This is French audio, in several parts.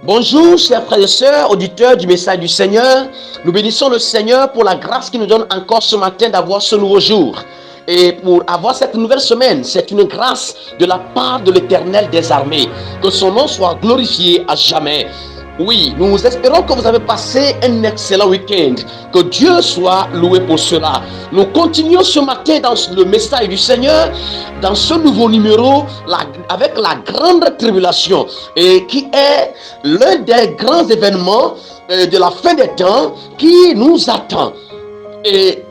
Bonjour, chers frères et sœurs, auditeurs du message du Seigneur. Nous bénissons le Seigneur pour la grâce qu'il nous donne encore ce matin d'avoir ce nouveau jour. Et pour avoir cette nouvelle semaine, c'est une grâce de la part de l'Éternel des armées. Que son nom soit glorifié à jamais. Oui, nous espérons que vous avez passé un excellent week-end. Que Dieu soit loué pour cela. Nous continuons ce matin dans le message du Seigneur, dans ce nouveau numéro, avec la grande tribulation, et qui est l'un des grands événements de la fin des temps qui nous attend. Et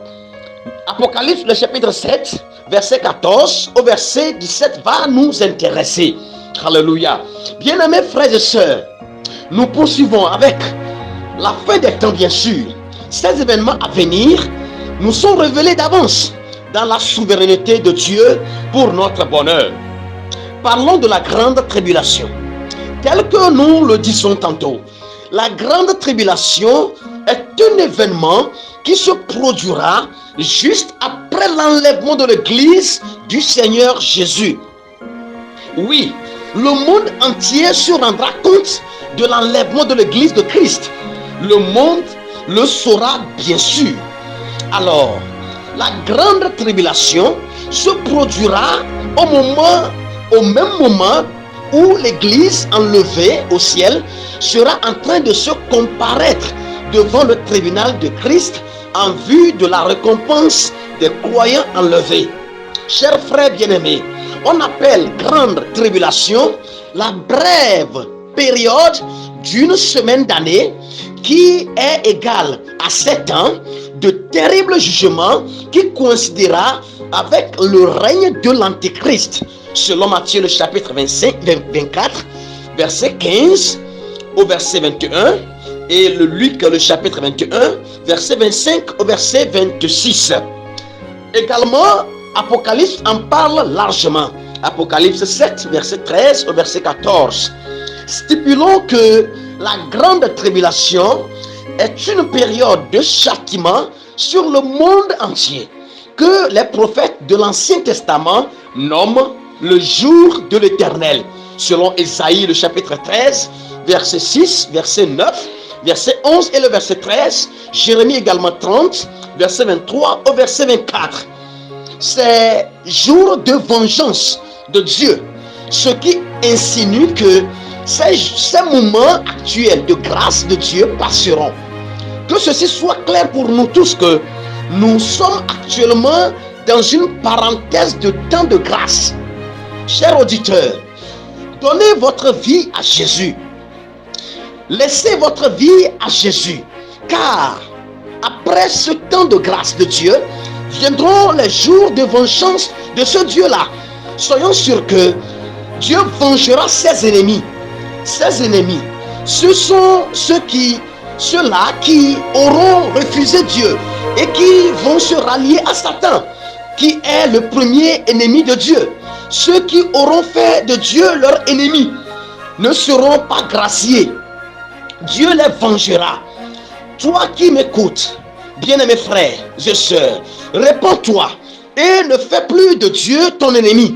Apocalypse, le chapitre 7, verset 14 au verset 17 va nous intéresser. Alléluia. Bien-aimés frères et sœurs, nous poursuivons avec la fin des temps, bien sûr. Ces événements à venir nous sont révélés d'avance dans la souveraineté de Dieu pour notre bonheur. Parlons de la grande tribulation. Tel que nous le disons tantôt, la grande tribulation est un événement qui se produira juste après l'enlèvement de l'Église du Seigneur Jésus. Oui, le monde entier se rendra compte de l'enlèvement de l'Église de Christ. Le monde le saura bien sûr. Alors, la grande tribulation se produira au même moment où l'Église enlevée au ciel sera en train de se comparaître devant le tribunal de Christ en vue de la récompense des croyants enlevés. Chers frères bien-aimés, on appelle grande tribulation la brève période d'une semaine d'année qui est égale à 7 ans de terribles jugements qui coïncidera avec le règne de l'Antéchrist, selon Matthieu le chapitre 24, verset 15 au verset 21, et le Luc le chapitre 21, verset 25 au verset 26. Également, Apocalypse en parle largement. Apocalypse 7, verset 13 au verset 14. Stipulons que la grande tribulation est une période de châtiment sur le monde entier que les prophètes de l'Ancien Testament nomment le jour de l'Éternel, selon Ésaïe le chapitre 13, verset 6, verset 9, verset 11 et le verset 13, Jérémie également 30, verset 23 au verset 24. C'est jour de vengeance de Dieu, ce qui insinue que ces moments actuels de grâce de Dieu passeront. Que ceci soit clair pour nous tous que nous sommes actuellement dans une parenthèse de temps de grâce. Chers auditeurs, donnez votre vie à Jésus. Laissez votre vie à Jésus, car après ce temps de grâce de Dieu, viendront les jours de vengeance de ce Dieu-là. Soyons sûrs que Dieu vengera ses ennemis. Ses ennemis, ce sont ceux-là qui auront refusé Dieu et qui vont se rallier à Satan, qui est le premier ennemi de Dieu. Ceux qui auront fait de Dieu leur ennemi ne seront pas graciés. Dieu les vengera. Toi qui m'écoutes, bien-aimés frères et sœurs, répands-toi et ne fais plus de Dieu ton ennemi,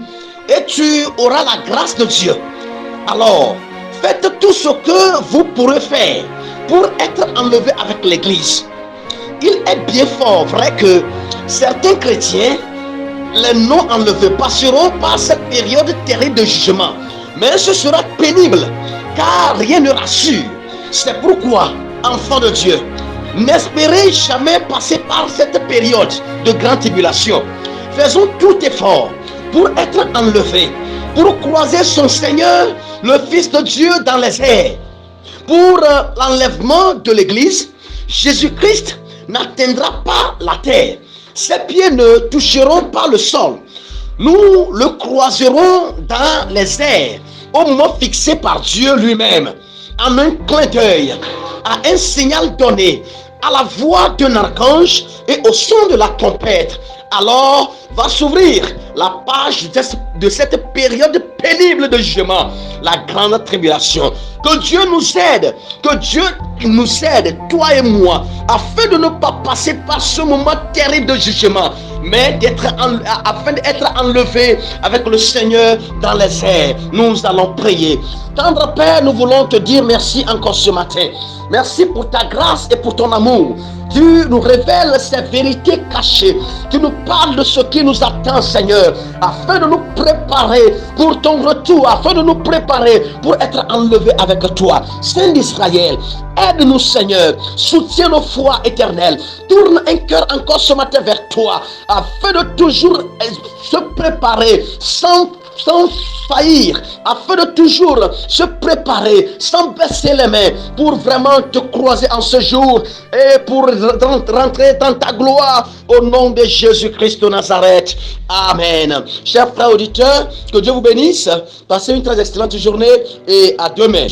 et tu auras la grâce de Dieu. Alors, faites tout ce que vous pourrez faire pour être enlevé avec l'Église. Il est bien fort vrai que certains chrétiens, les non enlevés, passeront par cette période terrible de jugement. Mais ce sera pénible, car rien ne rassure. C'est pourquoi, enfants de Dieu, n'espérez jamais passer par cette période de grande tribulation. Faisons tout effort pour être enlevés, pour croiser son Seigneur, le Fils de Dieu, dans les airs. Pour l'enlèvement de l'Église, Jésus-Christ n'atteindra pas la terre. Ses pieds ne toucheront pas le sol. Nous le croiserons dans les airs, au moment fixé par Dieu lui-même, en un clin d'œil, à un signal donné, à la voix d'un archange et au son de la trompette. Alors va s'ouvrir la page de cette période pénible de jugement, la grande tribulation. Que Dieu nous aide, toi et moi, afin de ne pas passer par ce moment terrible de jugement, mais afin d'être enlevé avec le Seigneur dans les airs. Nous allons prier. Tendre Père, nous voulons te dire merci encore ce matin. Merci pour ta grâce et pour ton amour. Tu nous révèles ces vérités cachées. Tu nous parles de ce qui nous attend, Seigneur, afin de nous préparer pour ton retour, afin de nous préparer pour être enlevés avec toi. Saint d'Israël, aide-nous, Seigneur. Soutiens nos foi éternelle. Tourne un cœur encore ce matin vers toi, afin de toujours se préparer sans faillir, afin de toujours se préparer sans baisser les mains pour vraiment te croiser en ce jour et pour rentrer dans ta gloire au nom de Jésus-Christ de Nazareth. Amen. Chers frères auditeurs, que Dieu vous bénisse. Passez une très excellente journée et à demain.